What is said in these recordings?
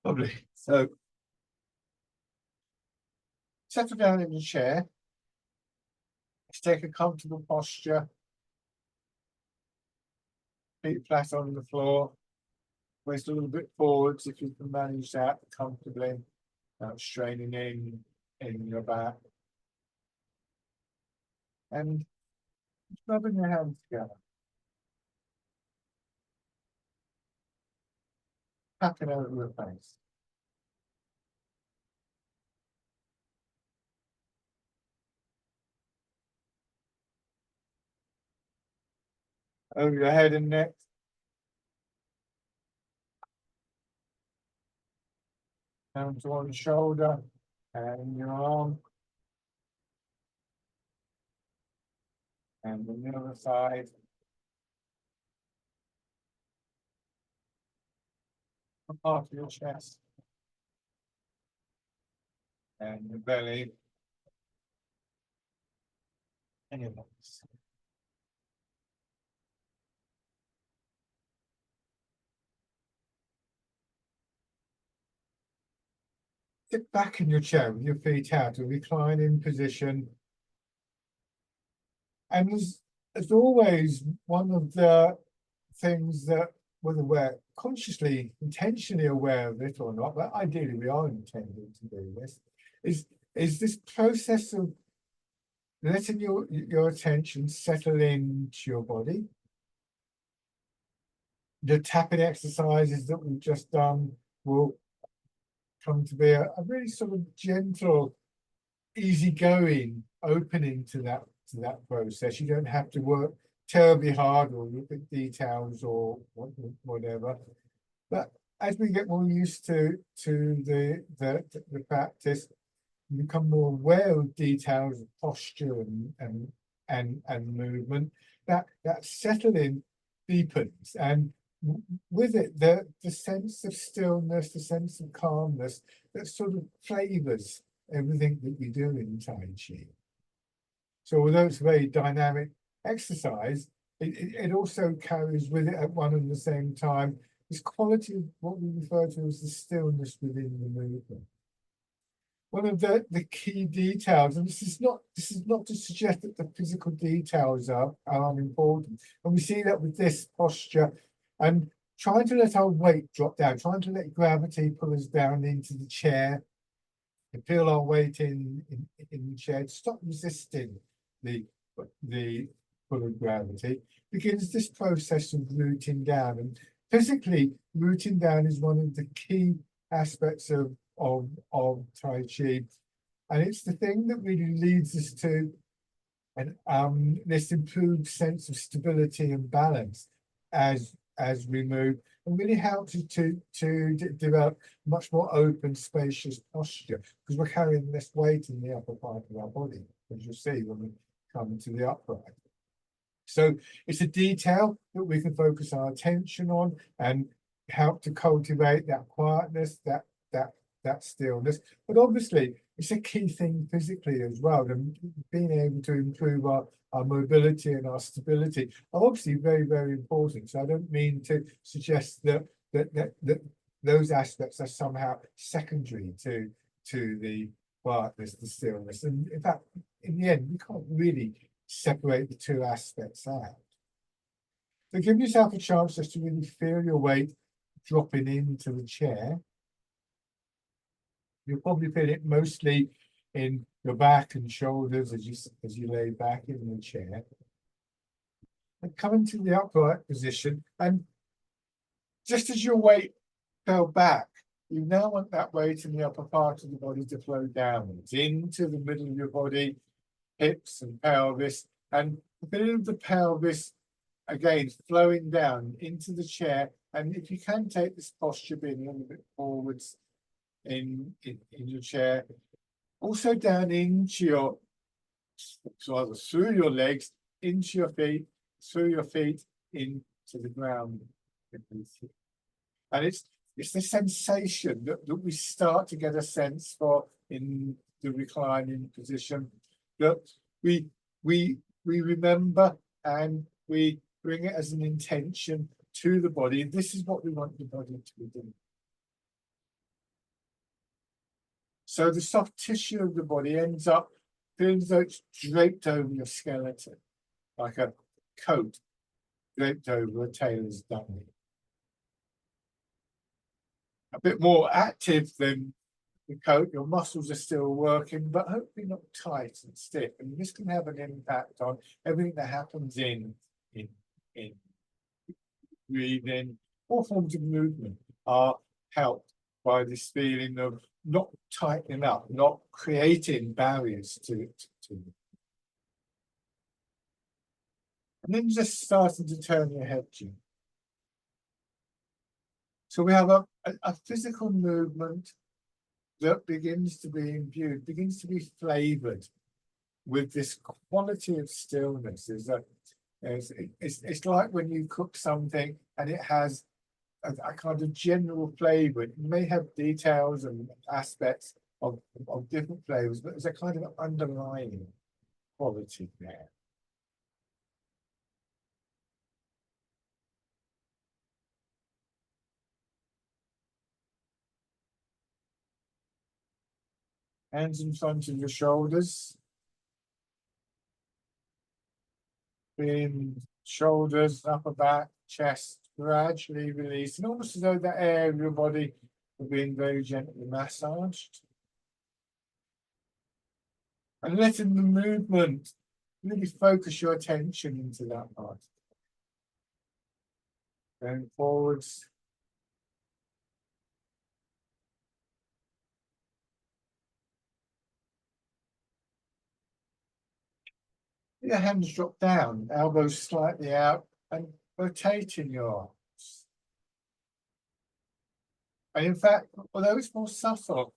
Lovely. So settle down in the chair. Let's take a comfortable posture. Feet flat on the floor. Waist a little bit forwards if you can manage that comfortably. Without straining in your back. And rubbing your hands together. Tapping over your face. Over your head and neck. Down to one shoulder and your arm. And on the other side. Part of your chest. And your belly. And your legs. Sit back in your chair with your feet out, a reclining position. And as always, one of the things that, whether we're consciously, intentionally aware of it or not, but ideally we are intending to do this, is this process of letting your attention settle into your body. The tapping exercises that we've just done will come to be a really sort of gentle, easygoing opening to that process. You don't have to work terribly hard or look at details or whatever. But as we get more used to the practice, you become more aware of details of posture and movement. That settling deepens, and with it the sense of stillness, the sense of calmness that sort of flavors everything that we do in Tai Chi. So although it's a very dynamic exercise, it also carries with it at one and the same time this quality of what we refer to as the stillness within the movement. One of the key details, and this is not to suggest that the physical details are unimportant, and we see that with this posture, and trying to let our weight drop down, trying to let gravity pull us down into the chair, and feel our weight in the chair, to stop resisting the pull of gravity, begins this process of rooting down. And physically, rooting down is one of the key aspects of Tai Chi, and it's the thing that really leads us to this improved sense of stability and balance as we move, and really helps us to develop much more open, spacious posture, because we're carrying less weight in the upper part of our body, as you'll see when we come into the upright. So it's a detail that we can focus our attention on and help to cultivate that quietness, that stillness. But obviously, it's a key thing physically as well. And being able to improve our mobility and our stability are obviously very, very important. So I don't mean to suggest that those aspects are somehow secondary to the quietness, the stillness. And in fact, in the end, we can't really separate the two aspects out. So give yourself a chance just to really feel your weight dropping into the chair. You'll probably feel it mostly in your back and shoulders as you lay back in the chair. And come into the upright position, and just as your weight fell back, you now want that weight in the upper part of the body to flow downwards into the middle of your body, hips and pelvis, and a bit of the pelvis again flowing down into the chair. And if you can take this posture being a little bit forwards in your chair, also down into your, so either through your legs, into your feet, through your feet, into the ground. And it's the sensation that we start to get a sense for in the reclining position, that we remember and we bring it as an intention to the body. This is what we want the body to be doing. So the soft tissue of the body ends up feeling as though it's draped over your skeleton, like a coat draped over a tailor's dummy. A bit more active than the coat, your muscles are still working, but hopefully not tight and stiff. And this can have an impact on everything that happens in breathing. All forms of movement are helped by this feeling of not tightening up, not creating barriers to. And then just starting to turn your head, Jim. So we have a physical movement that begins to be imbued, begins to be flavored with this quality of stillness. It's like when you cook something and it has a kind of general flavor. It may have details and aspects of different flavors, but there's a kind of underlying quality there. Hands in front of your shoulders. Feeling shoulders, upper back, chest gradually release, and almost as though that area of your body are being very gently massaged. And letting the movement really focus your attention into that part. Going forwards. Your hands drop down, elbows slightly out, and rotating your arms. And in fact, although it's more subtle,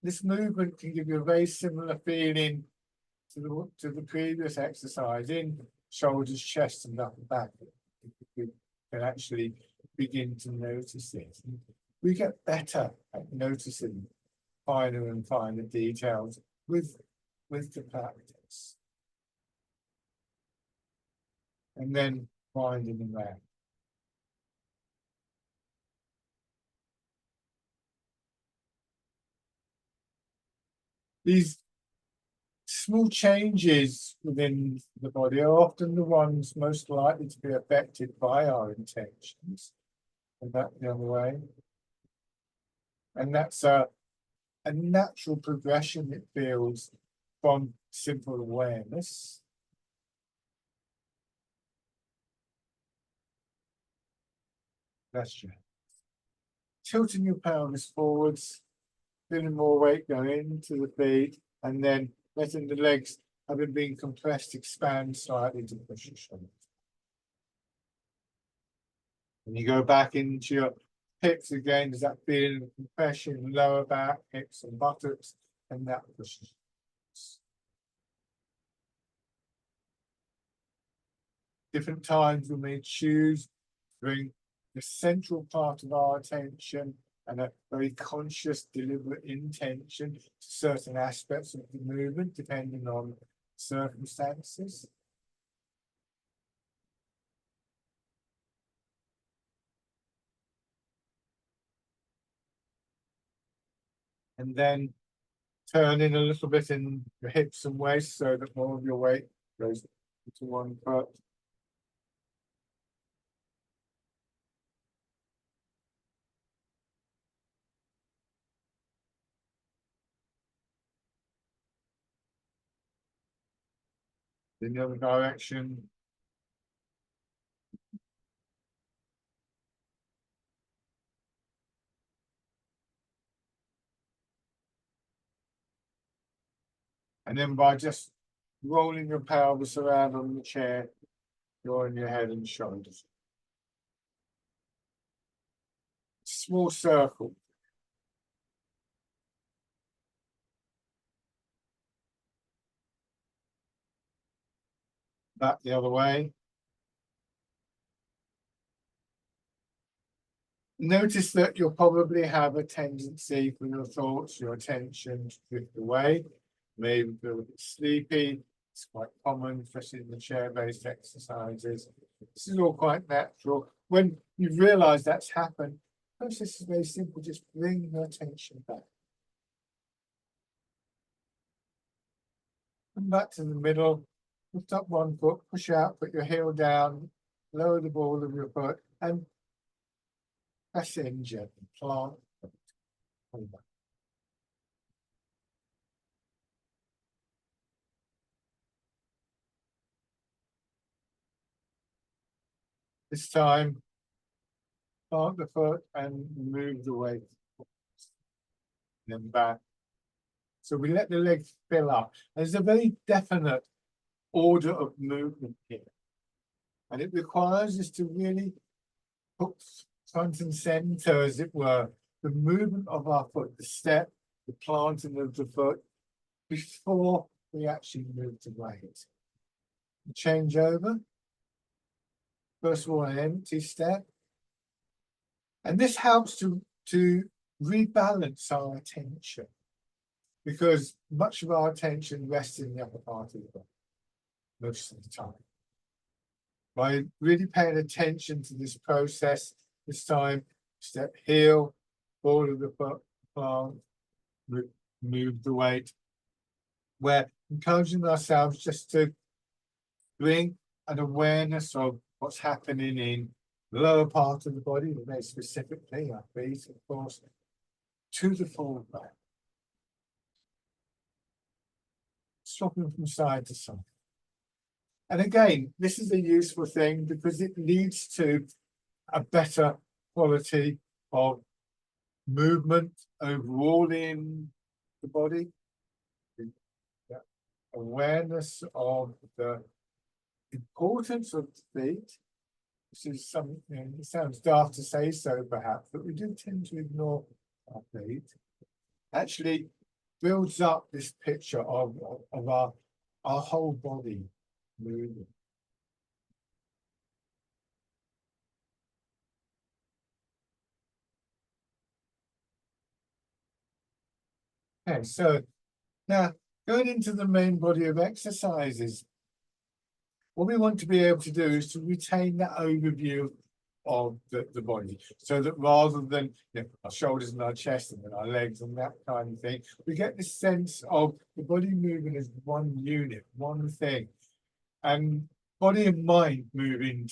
this movement can give you a very similar feeling to the previous exercise in shoulders, chest, and upper back. You can actually begin to notice it. We get better at noticing finer and finer details with the practice. And then finding them there. These small changes within the body are often the ones most likely to be affected by our intentions, and that the other way. And that's a natural progression, it feels, from simple awareness. That's right. Tilting your pelvis forwards, feeling more weight go into the feet, and then letting the legs, having been compressed, expand slightly to push your shoulders. And you go back into your hips again, there's that feeling of compression, lower back, hips and buttocks, and that pushes. Different times we may choose to bring the central part of our attention and a very conscious, deliberate intention to certain aspects of the movement, depending on circumstances. And then turning a little bit in your hips and waist so that more of your weight goes into one foot. In the other direction. And then by just rolling your pelvis around on the chair, drawing your head and shoulders. Small circle. Back the other way. Notice that you'll probably have a tendency for your thoughts, your attention to drift away. Maybe feel a bit sleepy. It's quite common, especially in the chair-based exercises. This is all quite natural. When you realise that's happened, the process is very simple. Just bring your attention back. Come back to the middle, lift up one foot, push out, put your heel down, lower the ball of your foot, and press in gently, plant, pull back. This time, plant the foot and move the weight, then back. So we let the legs fill up. There's a very definite order of movement here. And it requires us to really put front and center, as it were, the movement of our foot, the step, the planting of the foot, before we actually move the weight. Change over. First of all, an empty step. And this helps to rebalance our attention, because much of our attention rests in the upper part of the body most of the time. By really paying attention to this process, this time, step, heel, ball of the foot, plant, move the weight. We're encouraging ourselves just to bring an awareness of what's happening in the lower part of the body, very specifically our feet, of course, to the forward back. Swapping from side to side. And again, this is a useful thing because it leads to a better quality of movement overall in the body. The awareness of the importance of the feet. This is something, it sounds daft to say so perhaps, but we do tend to ignore our feet. Actually builds up this picture of our whole body moving. Okay, so now going into the main body of exercises, what we want to be able to do is to retain that overview of the body, so that rather than our shoulders and our chest and then our legs and that kind of thing, we get this sense of the body moving as one unit, one thing, and body and mind moving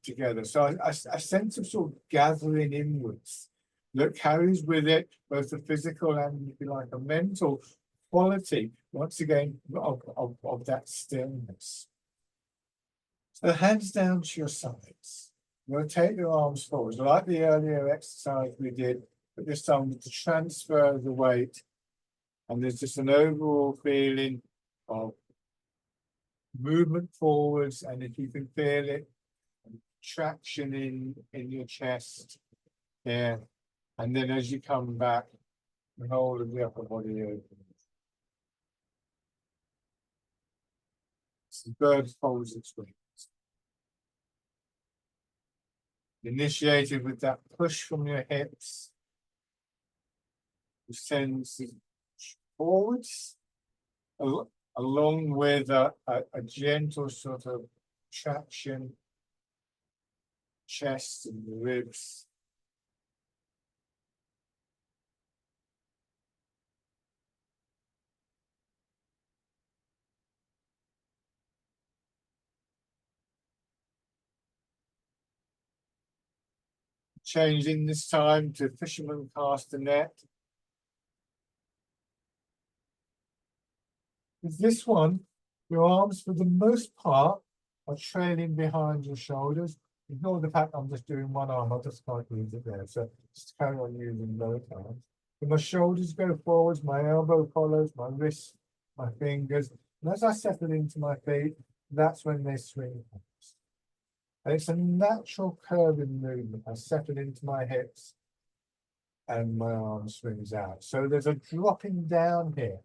together. So a sense of sort of gathering inwards that carries with it both the physical and, if you like, a mental quality, once again, of that stillness. So hands down to your sides. Rotate your arms forward, like the earlier exercise we did, but this time with the transfer of the weight. And there's just an overall feeling of movement forwards, and if you can feel it, traction in your chest here. And then as you come back, the whole of the upper body opens. The bird folds its wings. Initiated with that push from your hips, which sends forwards, along with a gentle sort of traction, chest and the ribs. Changing this time to fisherman cast a net. With this one, your arms for the most part are trailing behind your shoulders. Ignore the fact I'm just doing one arm, I'll just can't use it there. So just carry on using both arms. When my shoulders go forwards, my elbow follows, my wrists, my fingers. And as I settle into my feet, that's when they swing. And it's a natural curving movement. I settle into my hips and my arm swings out. So there's a dropping down here,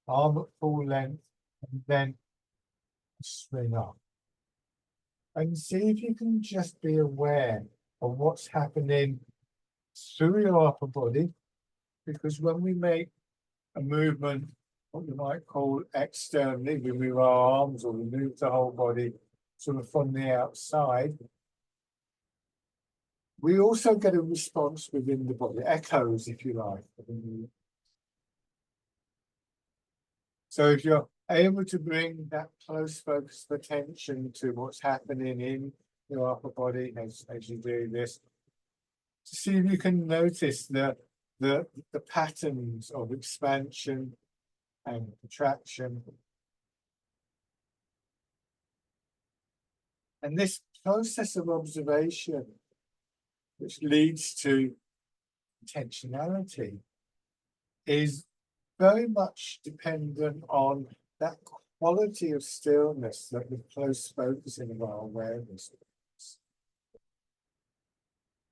arm at full length, and then swing up. And see if you can just be aware of what's happening through your upper body, because when we make a movement, what we might call externally, we move our arms or we move the whole body sort of from the outside, we also get a response within the body, echoes, if you like. So if you're able to bring that close focus of attention to what's happening in your upper body as you do this, to see if you can notice the patterns of expansion and contraction. And this process of observation, which leads to intentionality, is very much dependent on that quality of stillness that the close focusing of our awareness.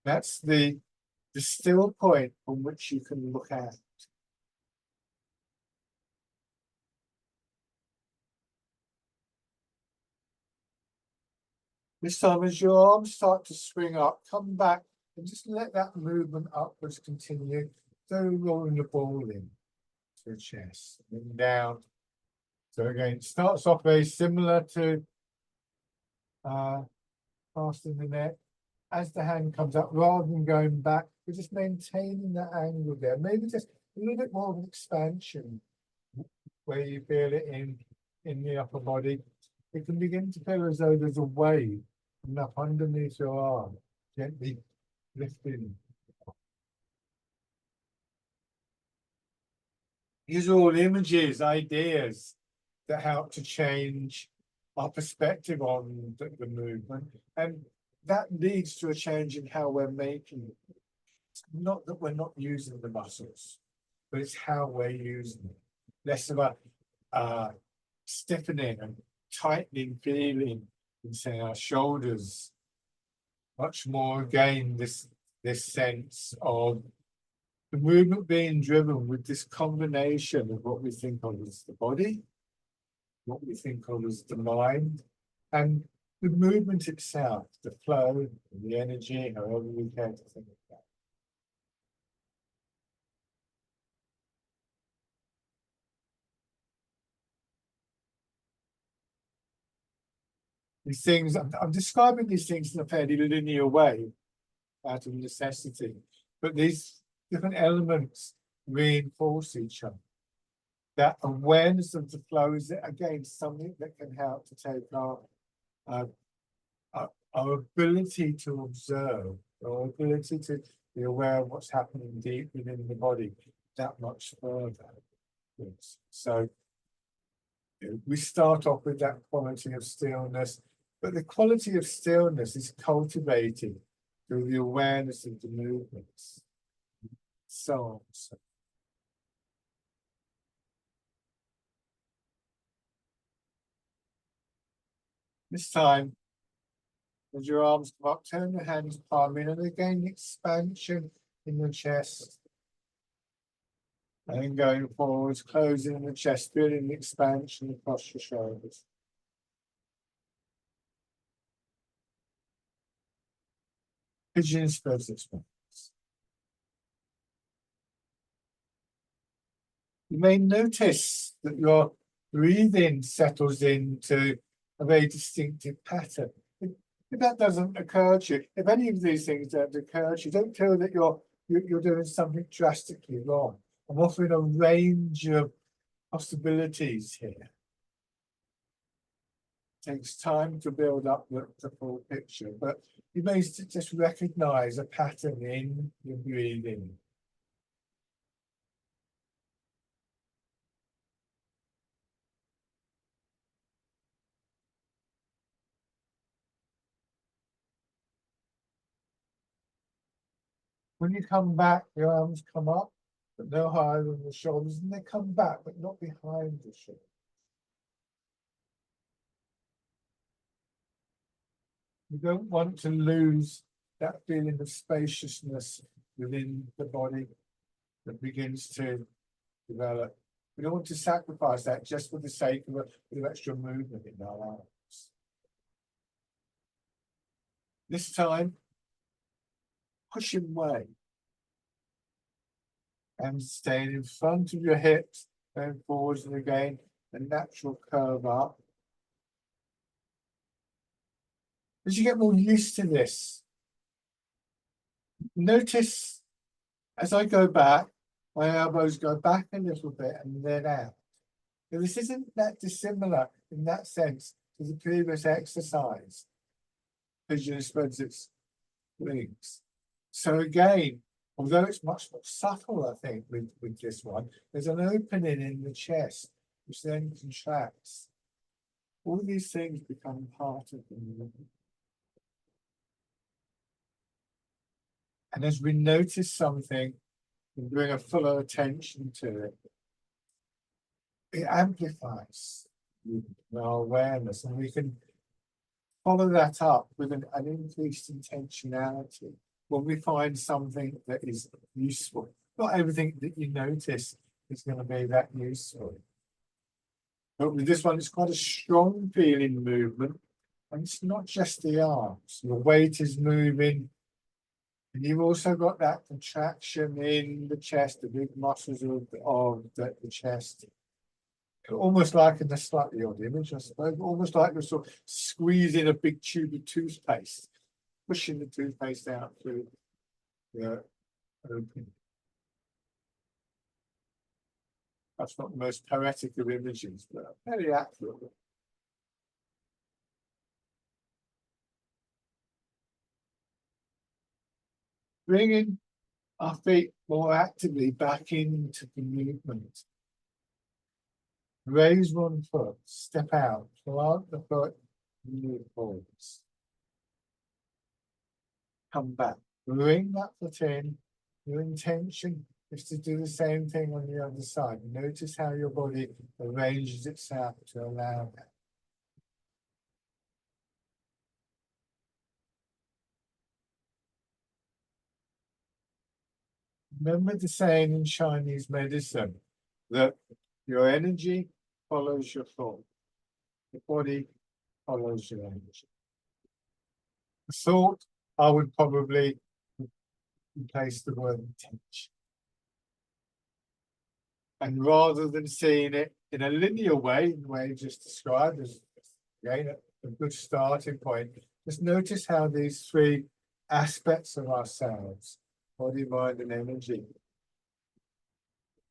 That's the still point from which you can look at. This time, as your arms start to swing up, come back and just let that movement upwards continue. So rolling the ball in to the chest, and down. So again, it starts off very similar to casting the net. As the hand comes up, rather than going back, we're just maintaining that angle there. Maybe just a little bit more of an expansion where you feel it in the upper body. It can begin to feel as though there's a wave up underneath your arm, gently lifting. These are all images, ideas that help to change our perspective on the movement. And that leads to a change in how we're making it. It's not that we're not using the muscles, but it's how we're using them. Less of a stiffening and tightening feeling in, say, our shoulders. Much more, again, this sense of the movement being driven with this combination of what we think of as the body, what we think of as the mind, and the movement itself, the flow, the energy, however we care to think of that. These things, I'm describing these things in a fairly linear way, out of necessity, but these different elements reinforce each other. That awareness of the flow is, again, something that can help to take our ability to observe, our ability to be aware of what's happening deep within the body that much further. So we start off with that quality of stillness, but the quality of stillness is cultivated through the awareness of the movements. So on. So. This time, as your arms come up, turn your hands palming, and again, expansion in the chest. And then going forwards, closing the chest, feeling the expansion across your shoulders. Pigeon pose expansion. You may notice that your breathing settles into a very distinctive pattern. If that doesn't occur to you, if any of these things don't occur to you, don't feel that you're doing something drastically wrong. I'm offering a range of possibilities here. It takes time to build up the full picture, but you may just recognize a pattern in your breathing. When you come back, your arms come up, but no higher than the shoulders, and they come back, but not behind the shoulders. You don't want to lose that feeling of spaciousness within the body that begins to develop. We don't want to sacrifice that just for the sake of a bit of extra movement in our arms. This time, pushing away and staying in front of your hips, going forwards, and again, a natural curve up. As you get more used to this, notice as I go back, my elbows go back a little bit and then out. Now, this isn't that dissimilar in that sense to the previous exercise. Pigeon spreads its wings. So again, although it's much more subtle, I think, with this one, there's an opening in the chest, which then contracts. All these things become part of the movement. And as we notice something and bring a fuller attention to it, it amplifies our awareness, and we can follow that up with an increased intentionality when we find something that is useful. Not everything that you notice is going to be that useful. But with this one, it's quite a strong feeling movement. And it's not just the arms. Your weight is moving. And you've also got that contraction in the chest, the big muscles of the chest. Almost like in the slightly odd image, I suppose, almost like you're sort of squeezing a big tube of toothpaste, pushing the toothpaste out through the opening. That's not the most poetic of images, but very accurate. Bringing our feet more actively back into the movement. Raise one foot, step out, plant the foot, move forwards. Come back, bring that foot in. Your intention is to do the same thing on the other side. Notice how your body arranges itself to allow that. Remember the saying in Chinese medicine that your energy follows your thought. The body follows your energy. The thought, I would probably replace the word intention. And rather than seeing it in a linear way, the way just described, as again a good starting point, just notice how these three aspects of ourselves, body, mind, and energy,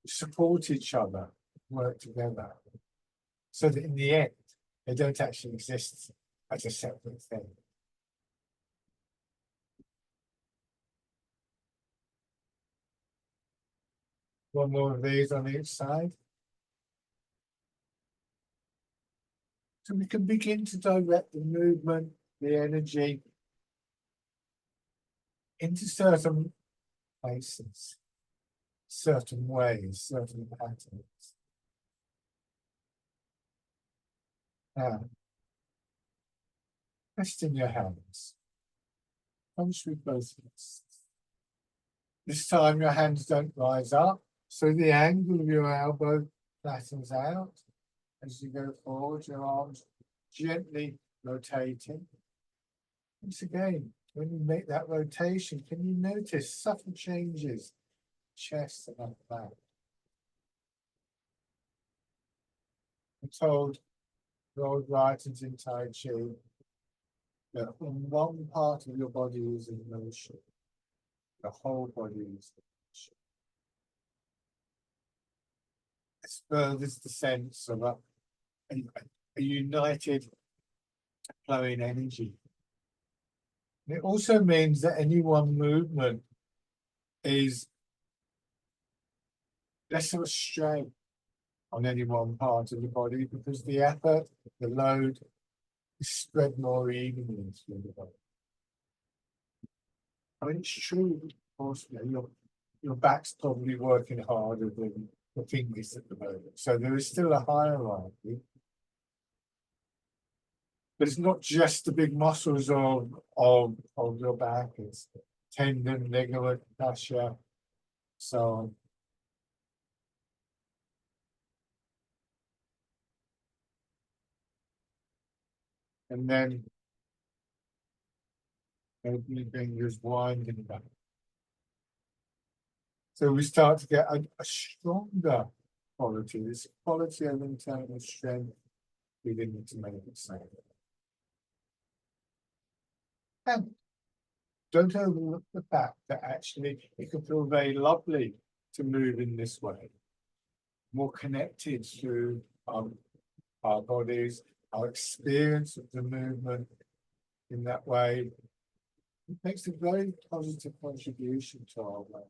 support each other, work together, so that in the end, they don't actually exist as a separate thing. One more of these on each side. So we can begin to direct the movement, the energy, into certain places, certain ways, certain patterns. Now, rest in your hands. Punch with both fists. This time your hands don't rise up, so the angle of your elbow flattens out. As you go forward, your arms gently rotating. Once again, when you make that rotation, can you notice subtle changes? Chest and upper back. I'm told the old writers in Tai Chi that when one part of your body is in motion, the whole body is in motion. This furthers the sense of a united flowing energy. And it also means that any one movement is less of a strain on any one part of the body because the effort, the load is spread more evenly through the body. I mean, it's true, of course, your back's probably working harder than the fingers at the moment. So there is still a hierarchy. But it's not just the big muscles of your back, it's tendon, ligament, fascia, so on. And then opening fingers, winding back. So we start to get a stronger quality, this quality of internal strength beginning to make it safe. And don't overlook the fact that actually it can feel very lovely to move in this way, more connected through our bodies, our experience of the movement in that way. It makes a very positive contribution to our life.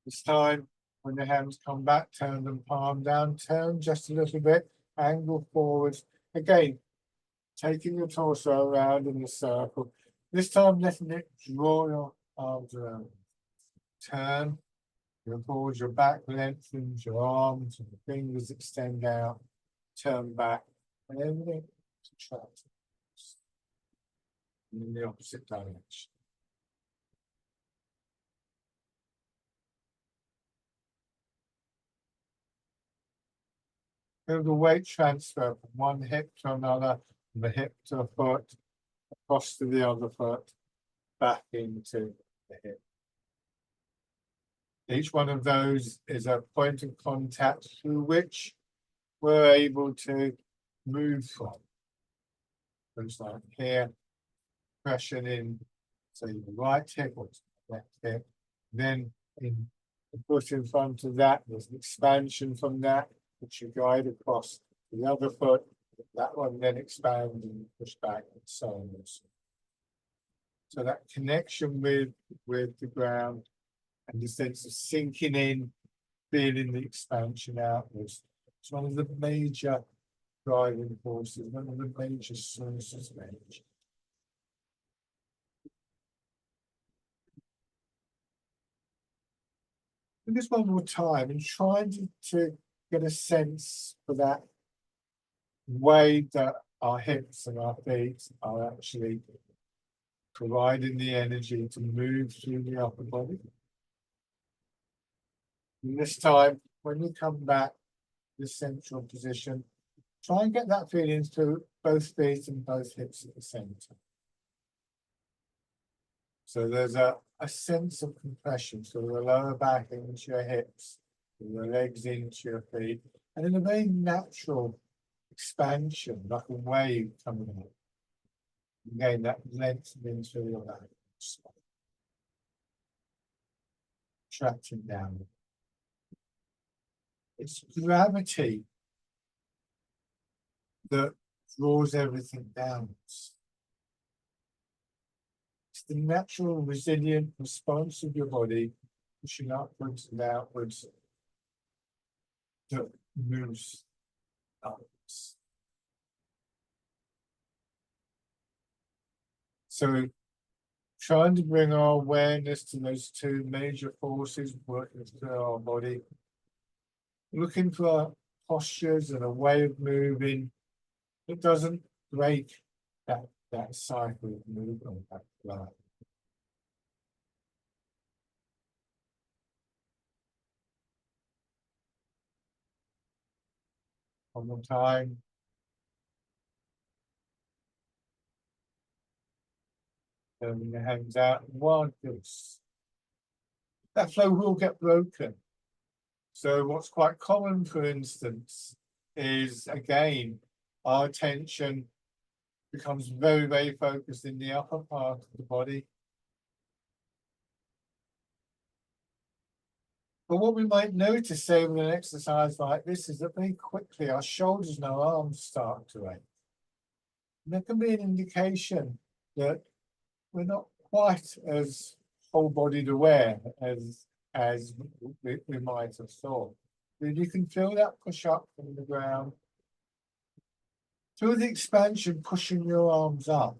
This time, when the hands come back, turn them palm down, turn just a little bit, angle forwards. Again, taking your torso around in a circle. This time, letting it draw your arms around. Turn, your forward, your back lengthens, your arms and the fingers extend out. Turn back, and everything contracts in the opposite direction. Feel the weight transfer from one hip to another, from the hip to the foot, across to the other foot, back into the hip. Each one of those is a point of contact through which we're able to move from. Looks like here, pressure in, say, the right hip or left hip. Then in the foot in front of that, there's an expansion from that, which you guide across the other foot. That one then expands and push back and so on and so on. So that connection with the ground and the sense of sinking in, feeling the expansion outwards. It's one of the major driving forces, one of the major sources of energy. And just one more time, and trying to get a sense for that way that our hips and our feet are actually providing the energy to move through the upper body. And this time, when you come back to the central position, try and get that feeling through both feet and both hips at the same time. So there's a sense of compression through the lower back into your hips, through the legs into your feet, and in a very natural expansion, like a wave coming up. Again, that lengthening through your back, contracting down. It's gravity that draws everything down. It's the natural resilient response of your body pushing upwards and outwards that moves upwards. So trying to bring our awareness to those two major forces working through our body, looking for postures and a way of moving that doesn't break that cycle of movement, that flow. One more time. Turning your hands out and wild goose. That flow will get broken. So what's quite common, for instance, is again, our attention becomes very, very focused in the upper part of the body. But what we might notice, say, with an exercise like this, is that very quickly our shoulders and our arms start to ache. And that can be an indication that we're not quite as whole-bodied aware as we might have thought. But you can feel that push up from the ground. Through the expansion, pushing your arms up.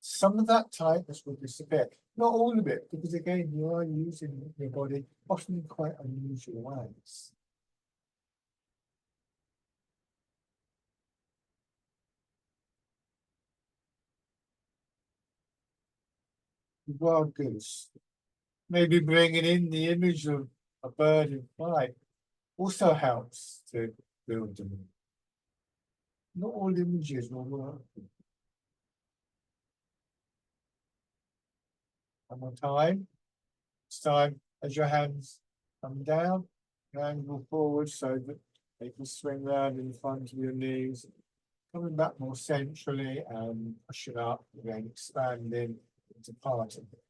Some of that tightness will disappear. Not all of it, because again, you are using your body often in quite unusual ways. Wild goose. Maybe bringing in the image of a bird in flight also helps to build them. not all images will work. One more time. This time, as your hands come down, you angle forward so that they can swing round in front of your knees. Coming back more centrally and pushing up, again expanding into part of it.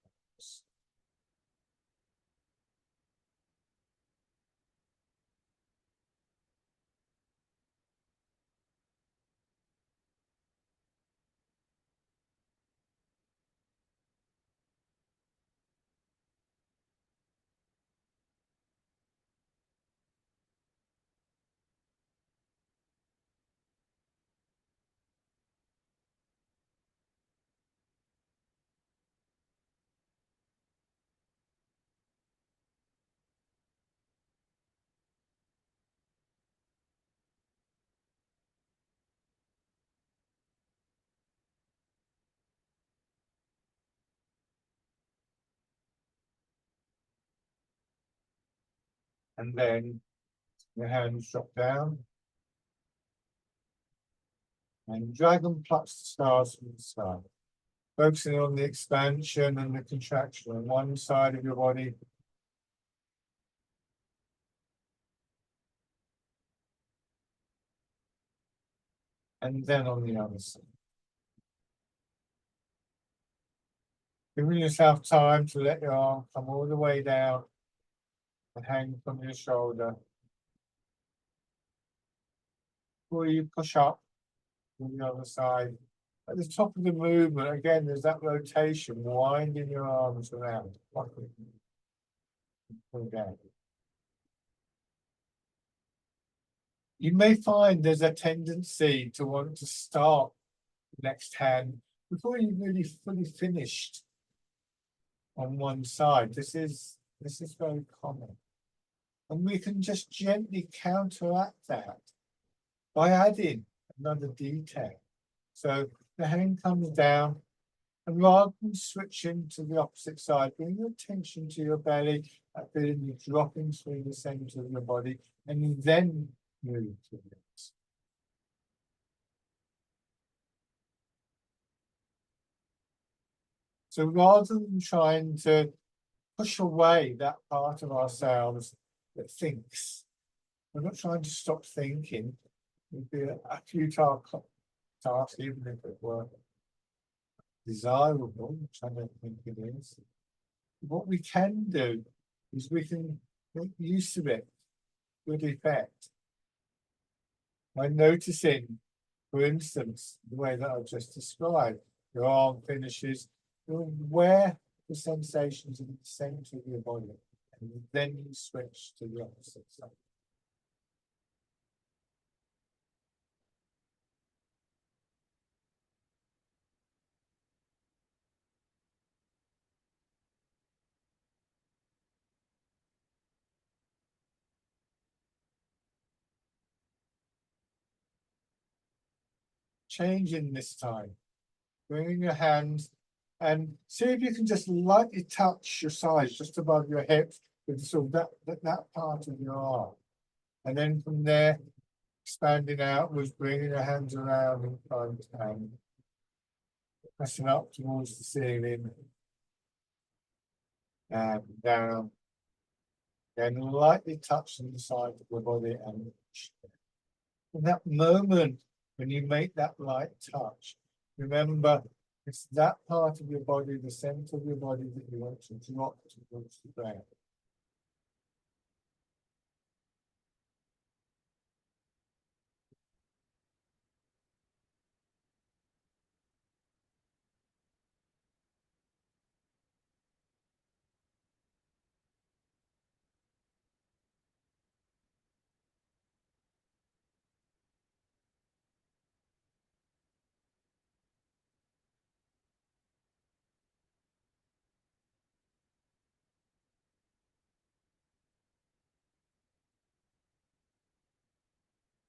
And then your hands drop down. And dragon plucks the stars from the sky. Focusing on the expansion and the contraction on one side of your body. And then on the other side. Giving yourself time to let your arm come all the way down and hang from your shoulder. Before you push up on the other side. At the top of the movement, again, there's that rotation, winding your arms around. Again. You may find there's a tendency to want to start the next hand before you've really fully finished on one side. This is very common. And we can just gently counteract that by adding another detail. So the hand comes down, and rather than switching to the opposite side, bring your attention to your belly, that feeling you dropping through the center of your body, and you then move to the next. So rather than trying to push away that part of ourselves that thinks, we're not trying to stop thinking. It'd be a futile task, even if it were desirable, which I don't think it is. What we can do is we can make use of it with effect by noticing, for instance, the way that I've just described. Your arm finishes, you're aware the sensations in the center of your body, and then you switch to the opposite side. Changing this time, bringing your hands and see if you can just lightly touch your sides just above your hips with sort of that part of your arm. And then from there, expanding outwards, bringing your hands around in front and pressing up towards the ceiling and down. Then lightly touching the side of your body and in that moment when you make that light touch, remember it's that part of your body, the center of your body that you want to drop towards the ground.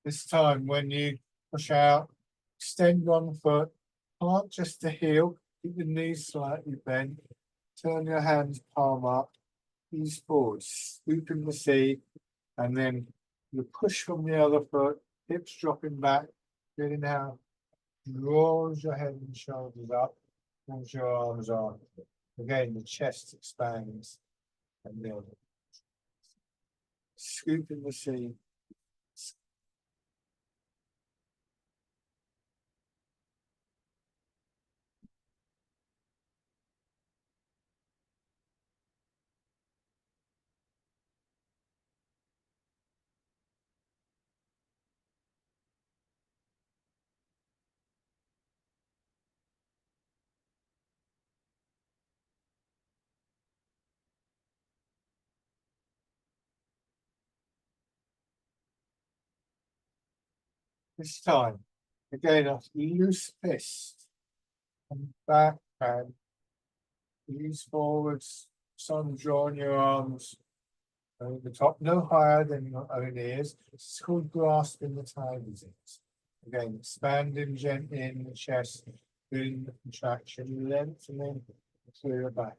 This time when you push out, extend one foot, plant just the heel, keep the knees slightly bent, turn your hands palm up, ease forward, swoop in the sea, and then you push from the other foot, hips dropping back, Feeling how draws your head and shoulders up, pulls your arms on. Again, the chest expands and then scooping the sea. This time, again, a loose fist and back and ease forwards, some drawing your arms over the top, no higher than your own ears. It's called grasping the tiger's ears. Again, expanding gently in the chest, feeling the contraction, lengthening through your back.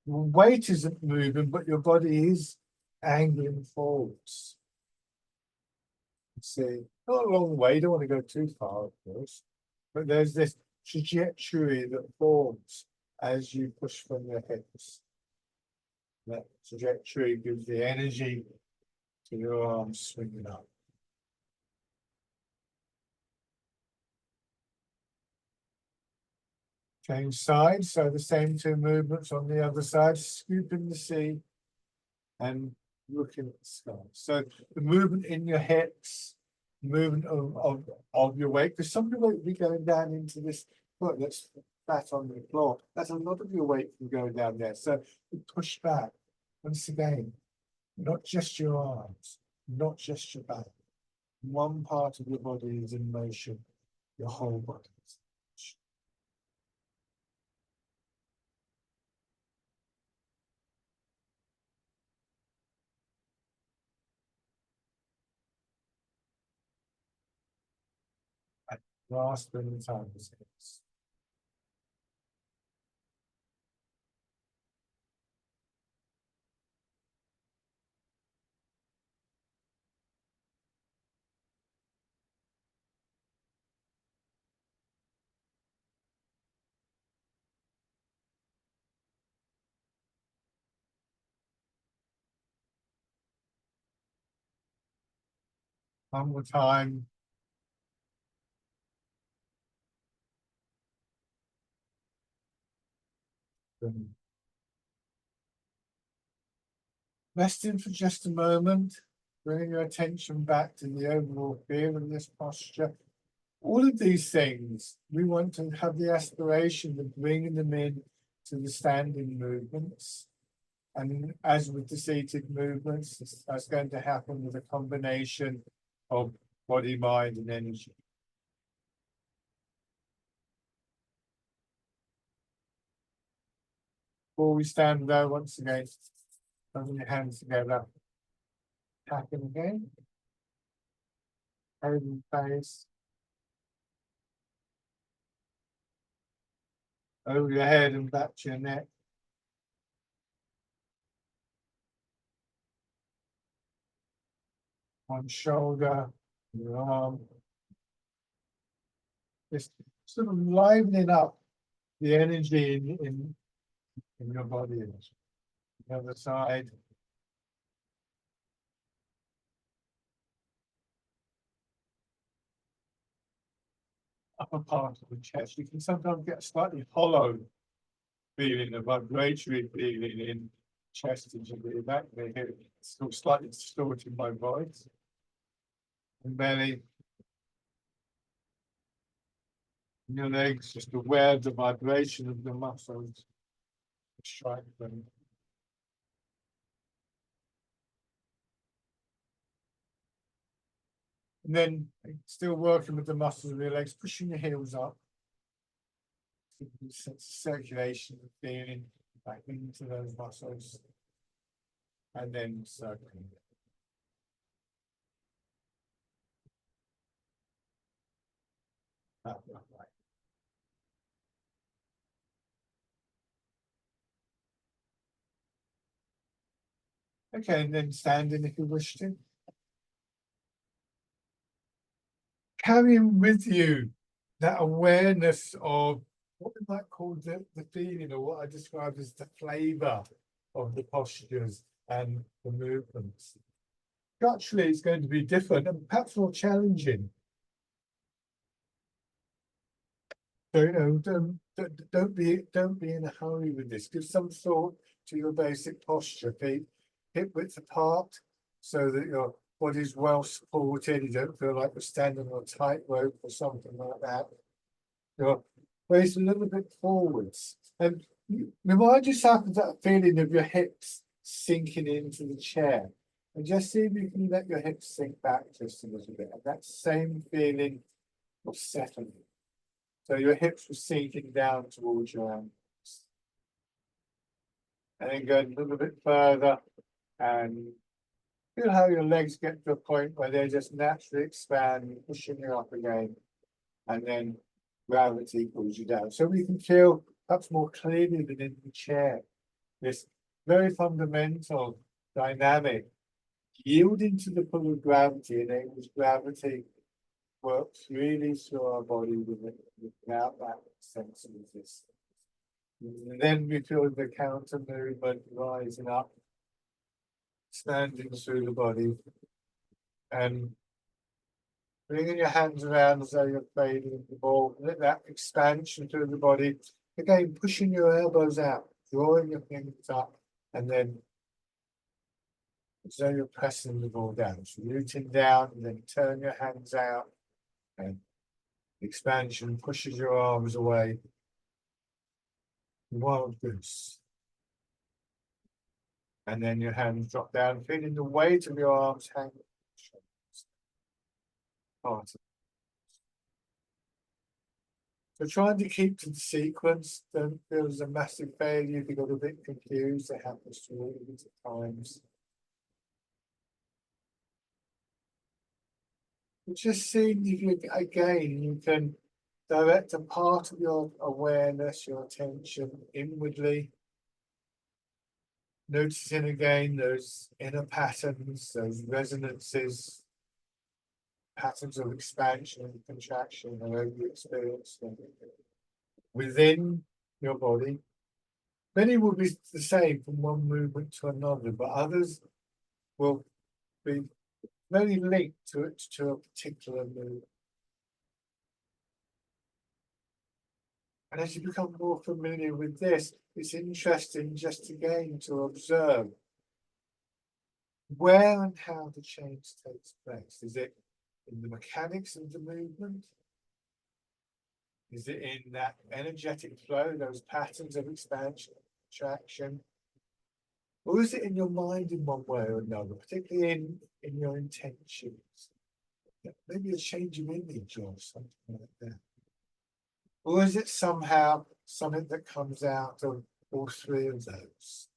Your weight isn't moving, but your body is angling forwards. See, not a long way, don't want to go too far, of course, but there's this trajectory that forms as you push from your hips. That trajectory gives the energy to your arms swinging up. Change sides, so the same two movements on the other side, scooping the sea and looking at the sky. So the movement in your hips, movement of your weight, because some people will be going down into this foot that's flat on the floor. That's a lot of your weight from going down there. So you push back. Once again, not just your arms, not just your back. One part of your body is in motion, your whole body is in motion. And grasping the time is one more time. Resting for just a moment, bringing your attention back to the overall feel of this posture. All of these things, we want to have the aspiration of bringing them in to the standing movements. And as with the seated movements, that's going to happen with a combination of body, mind, and energy. Before we stand there, once again, putting your hands together, tapping again, head and face, over your head and back to your neck. One shoulder, your arm. Just sort of livening up the energy in your body. The other side. Upper part of the chest. You can sometimes get a slightly hollow feeling, a vibratory feeling in chest as you get back there. It's still slightly distorted by voice. And belly. And your legs, just aware of the vibration of the muscles. Strike them. And then still working with the muscles of your legs, pushing your heels up. Circulation feeling back into those muscles. And then circling. That way. Okay, and then standing if you wish to. carrying with you that awareness of what we might call the feeling, or what I describe as the flavor of the postures and the movements. Structurally, it's going to be different and perhaps more challenging. So, you know, don't be in a hurry with this. Give some thought to your basic posture. Feet hip width apart, so that your body's well supported. You don't feel like you're standing on a tightrope or something like that. Your waist a little bit forwards, and remind yourself of that feeling of your hips sinking into the chair, and just see if you can let your hips sink back just a little bit. And that same feeling of settling. So your hips were sinking down towards your ankles. And then going a little bit further, and feel how your legs get to a point where they just naturally expand, pushing you up again. And then gravity pulls you down. So we can feel perhaps more clearly than in the chair. This very fundamental dynamic, yielding to the pull of gravity, enables gravity works really through our body without that sense of resistance. And then we feel the counter movement rising up, expanding through the body, and bringing your hands around as though you're fading the ball. Let that expansion through the body. Again, pushing your elbows out, drawing your fingers up, and then as though you're pressing the ball down. So rooting down, and then turn your hands out, and expansion pushes your arms away. Wild goose. And then your hands drop down, feeling the weight of your arms hang. So trying to keep to the sequence, don't feel as a massive failure if you got a bit confused. It happens to all of us at times. But just seeing if you, again, you can direct a part of your awareness, your attention inwardly. Noticing again those inner patterns, those resonances, patterns of expansion and contraction, however you experience them within your body. Many will be the same from one movement to another, but others will be very linked to it, to a particular movement. And as you become more familiar with this, it's interesting just again to observe where and how the change takes place. Is it in the mechanics of the movement? Is it in that energetic flow, those patterns of expansion, contraction? Or is it in your mind in one way or another, particularly in your intentions? Maybe a change of image or something like that. Or is it somehow something that comes out of all three of those?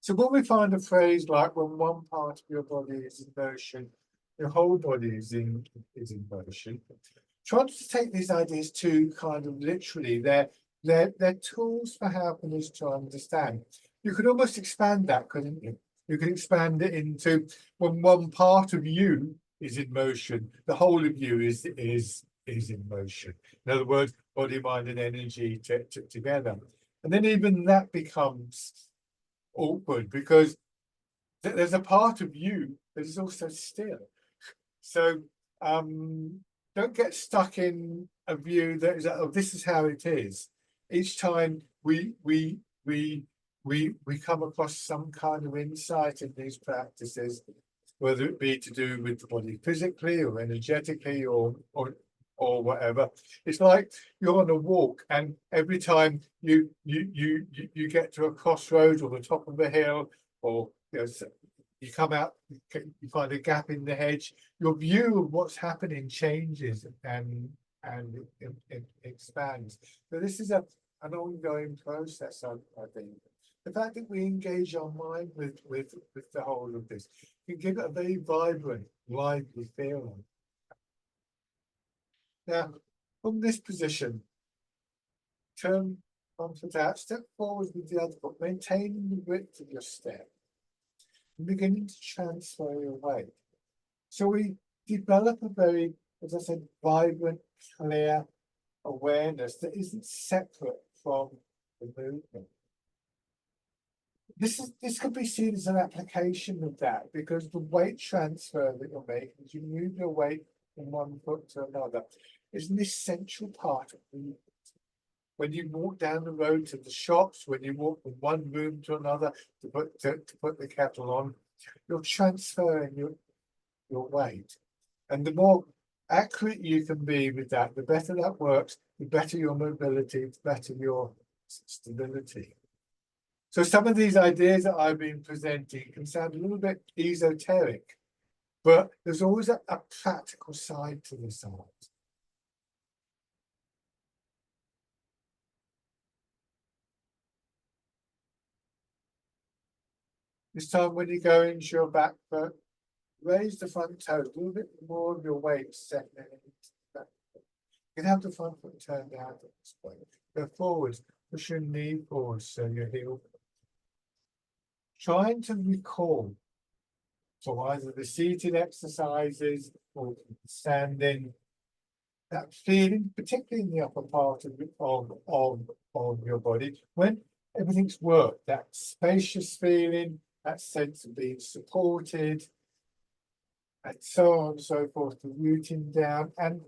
So when we find a phrase like when one part of your body is in motion, your whole body is in motion. Try to take these ideas too kind of literally. They're tools for helping us to understand. You could almost expand that, couldn't you? You could expand it into when one part of you is in motion, the whole of you is in motion. In other words, body, mind, and energy together. And then even that becomes awkward because there's a part of you that is also still. So don't get stuck in a view that is, oh, this is how it is. Each time we come across some kind of insight in these practices, whether it be to do with the body physically or energetically or whatever. It's like you're on a walk, and every time you get to a crossroads or the top of a hill, or you come out, you find a gap in the hedge, your view of what's happening changes and it expands. So this is an ongoing process, I think. The fact that we engage our mind with the whole of this can give it a very vibrant, lively feeling. Now, from this position, turn onto that, step forward with the other foot, maintaining the width of your step, and beginning to transfer your weight. So we develop a very, as I said, vibrant, clear awareness that isn't separate from the movement. This could be seen as an application of that, because the weight transfer that you're making as you move your weight from one foot to another is an essential part of movement. When you walk down the road to the shops, when you walk from one room to another to put the kettle on, you're transferring your weight. And the more accurate you can be with that, the better that works, the better your mobility, the better your stability. So some of these ideas that I've been presenting can sound a little bit esoteric, but there's always a practical side to this art. This time when you go into your back foot, raise the front toes, a little bit more of your weight settling into the back foot. You can have the front foot turned down at this point. Go forwards, push your knee forwards so your heel. Trying to recall, so either the seated exercises or standing, that feeling, particularly in the upper part of your body, when everything's worked, that spacious feeling, that sense of being supported, and so on and so forth, the rooting down. And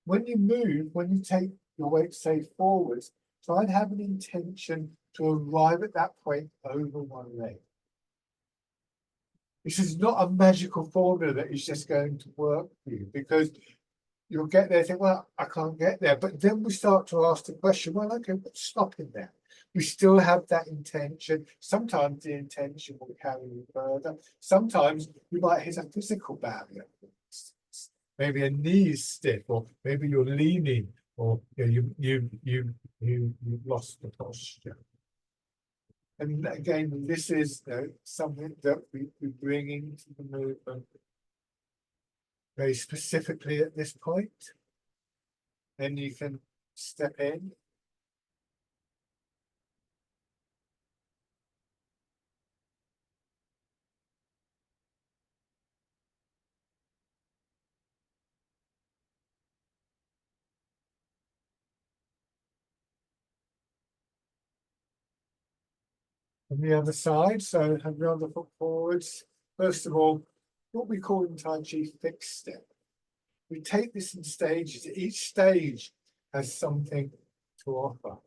when you move, when you take your weight, say, forwards, try and have an intention to arrive at that point over one leg. This is not a magical formula that is just going to work for you, because you'll get there and think, well, I can't get there. But then we start to ask the question, well, okay, what's stopping there? We still have that intention. Sometimes the intention will carry you further. Sometimes you might hit a physical barrier. Maybe a knee is stiff, or maybe you're leaning, or you've lost the posture. And again, this is something that we bring into the movement very specifically at this point. Then you can step in. On the other side, so have your other foot forwards. First of all, what we call in Tai Chi fixed step. We take this in stages. Each stage has something to offer.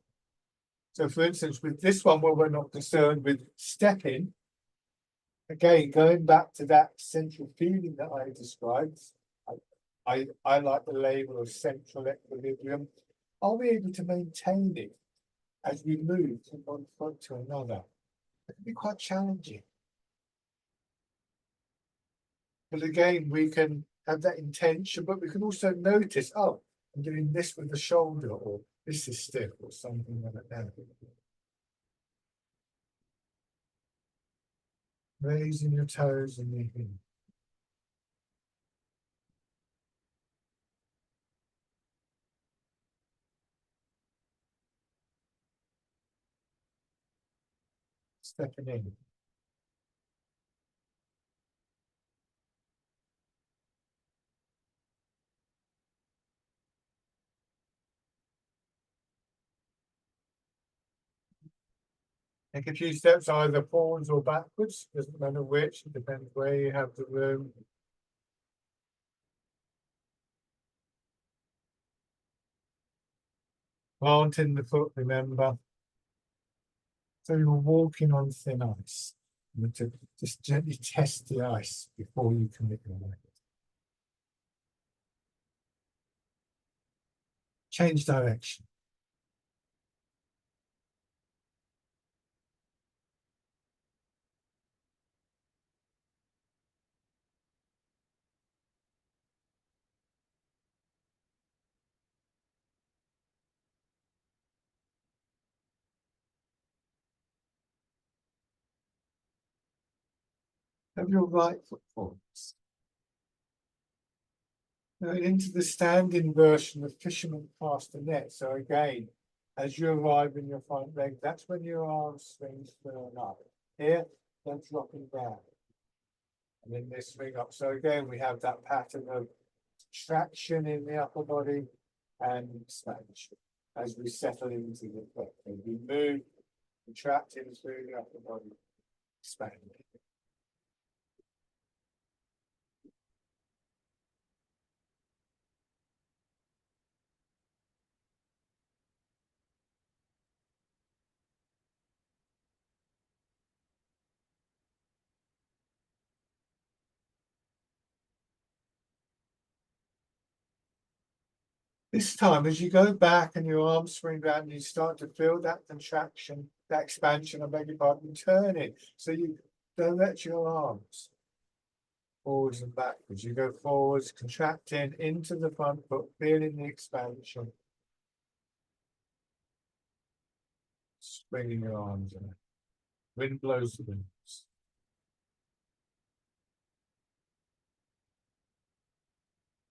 So for instance, with this one, where we're not concerned with stepping, again, going back to that central feeling that I described, I like the label of central equilibrium. Are we able to maintain it as we move from one foot to another? It can be quite challenging. But again, we can have that intention, but we can also notice, oh, I'm doing this with the shoulder, or this is stiff, or something like that. Raising your toes and your heel. Stepping in. Take a few steps either forwards or backwards, doesn't matter which, it depends where you have the room. Planting the foot, remember. So you're walking on thin ice. You need to just gently test the ice before you commit your weight. Change direction. Have your right foot forwards. Now into the standing version of fisherman cast the net. So again, as you arrive in your front leg, that's when your arms swing up. Here, then dropping down. And then they swing up. So again, we have that pattern of traction in the upper body and expansion as we settle into the foot. We move, contracting through the upper body, expanding. This time, as you go back and your arms swing round, you start to feel that contraction, that expansion, I beg your pardon, turning. So you direct your arms forwards and backwards. You go forwards, contracting into the front foot, feeling the expansion. Swinging your arms in. Wind blows the wings.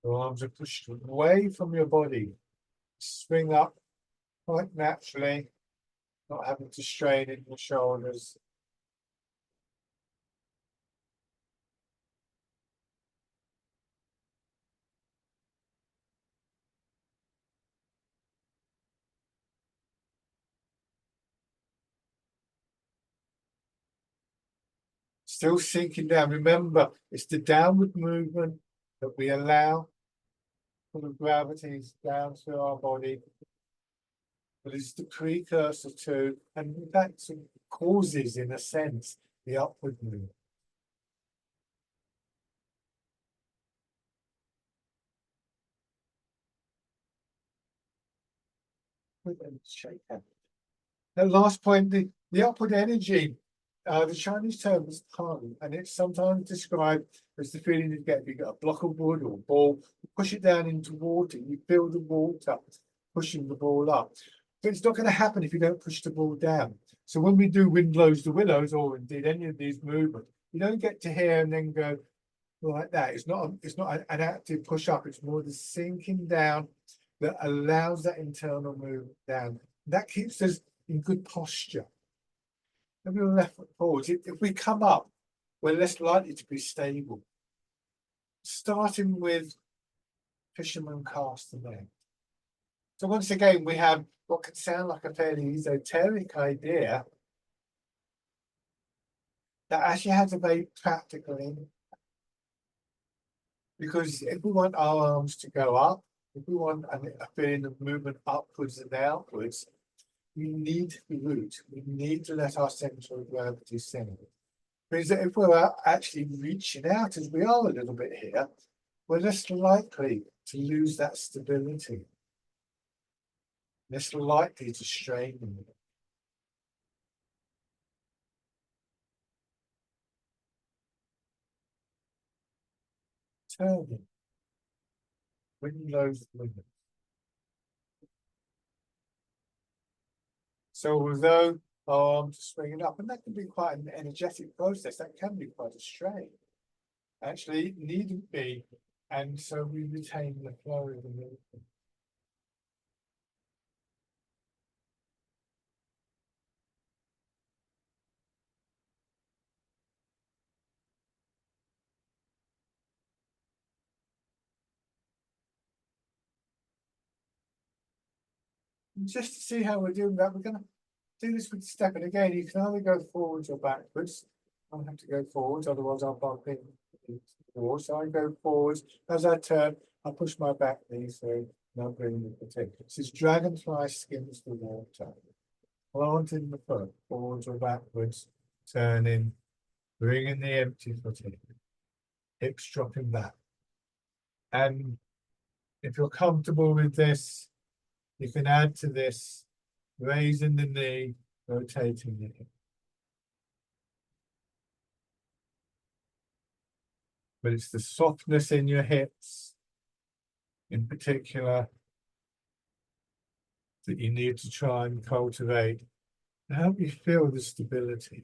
Your arms are pushed away from your body. Swing up quite naturally, not having to strain in your shoulders. Still sinking down. Remember, it's the downward movement that we allow for the gravities down through our body. But it's the precursor to, and in fact, causes, in a sense, the upward movement. Shake hands. The last point, the upward energy, the Chinese term is pang, and it's sometimes described as the feeling you get if you get a block of wood or a ball, you push it down into water, you feel the water pushing the ball up. But it's not going to happen if you don't push the ball down. So when we do wind blows the willows, or indeed any of these movements, you don't get to here and then go like that. It's not an active push up, it's more the sinking down that allows that internal move down. That keeps us in good posture. Maybe we're left foot forwards. If we come up, we're less likely to be stable. Starting with fisherman cast the net. So once again, we have what can sound like a fairly esoteric idea that actually has a very practical impact. Because if we want our arms to go up, if we want a feeling of movement upwards and outwards, we need the root. We need to let our center of gravity center. Because if we're actually reaching out, as we are a little bit here, we're less likely to lose that stability. Less likely to strain them. Turning. Wind blows the wind. So although our arms are swinging up, and that can be quite an energetic process, that can be quite a strain. Actually, it needn't be, and so we retain the flow of the movement. And just to see how we're doing that, we're going to do this with step. And again, you can either go forwards or backwards. I'll have to go forwards, otherwise I'll bump into the wall. So I go forwards. As I turn, I push my back knee through. not bringing the potato. This is dragonfly skims the water. Planting the foot forwards or backwards, turning, bringing the empty foot in, hips dropping back. And if you're comfortable with this, you can add to this, raising the knee, rotating the hip. But it's the softness in your hips, in particular, that you need to try and cultivate to help you feel the stability.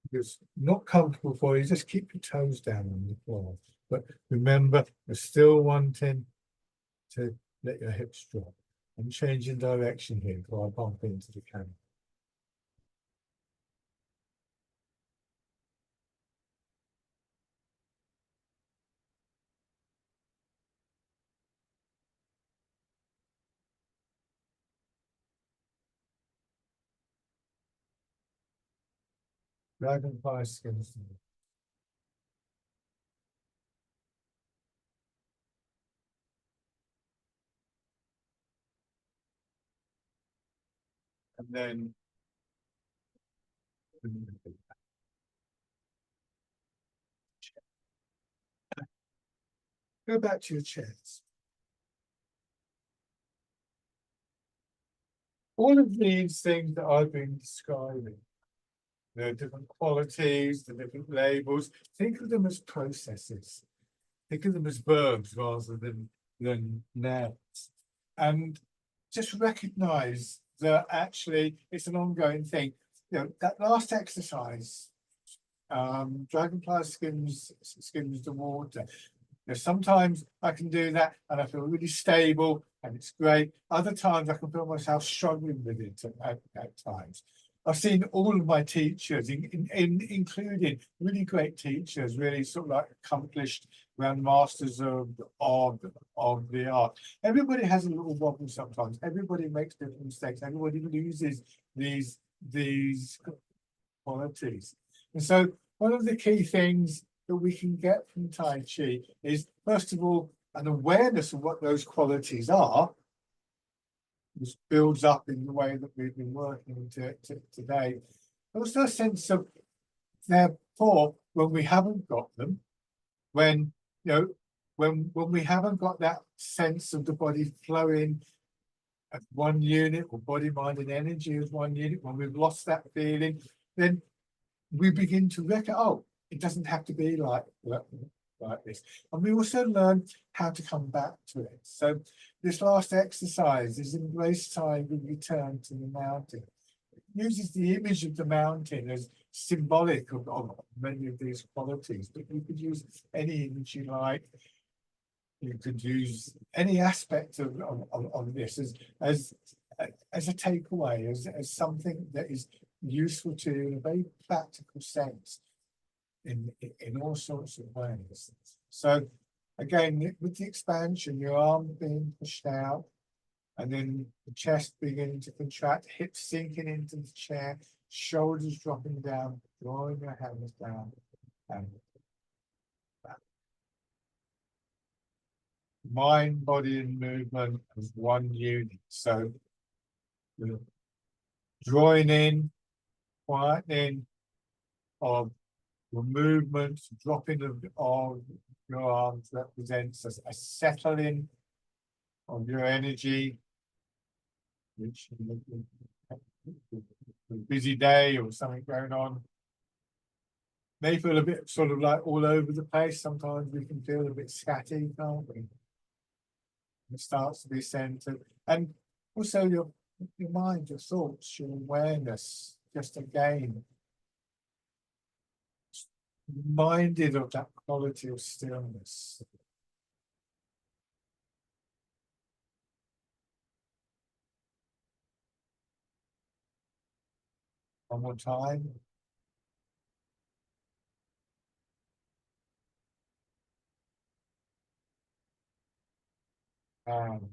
Because not comfortable for you, just keep your toes down on the floor. But remember, you're still wanting to let your hips drop. I'm changing direction here before I bump into the camera. Dragonfly skins. And then go back to your chairs. All of these things that I've been describing, the different qualities, the different labels, think of them as processes. Think of them as verbs rather than nouns. And just recognize that actually it's an ongoing thing. You know, that last exercise, dragonfly skims the water. You know, sometimes I can do that and I feel really stable and it's great. Other times I can feel myself struggling with it at times. I've seen all of my teachers, including really great teachers, really sort of like accomplished grandmasters of the art. Everybody has a little wobble sometimes. Everybody makes different mistakes. Everybody loses these qualities. And so one of the key things that we can get from Tai Chi is, first of all, an awareness of what those qualities are, which builds up in the way that we've been working today. Also a sense of, therefore, when we haven't got them, when you know, when we haven't got that sense of the body flowing as one unit, or body, mind, and energy as one unit, when we've lost that feeling, then we begin to reckon, oh, it doesn't have to be like this. And we also learn how to come back to it. So this last exercise is embrace time with return to the mountain. It uses the image of the mountain as symbolic of many of these qualities, but you could use any image you like. You could use any aspect of this as a takeaway, as something that is useful to you in a very practical sense in all sorts of ways. So again, with the expansion, your arm being pushed out and then the chest beginning to contract, hips sinking into the chair, shoulders dropping down, drawing your hands down and back. Mind, body, and movement as one unit. So drawing in, quietening of your movement, dropping of your arms represents a settling of your energy, which a busy day or something going on may feel a bit sort of like all over the place. Sometimes we can feel a bit scatty, can't we? It starts to be centered, and also your mind, your thoughts, your awareness, just again reminded of that quality of stillness. One more time. Um,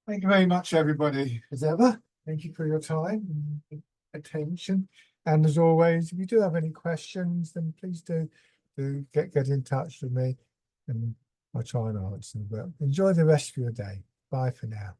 Thank you very much, everybody, as ever. Thank you for your time and attention. And as always, if you do have any questions, then please do get in touch with me, and I'll try and answer them. But enjoy the rest of your day. Bye for now.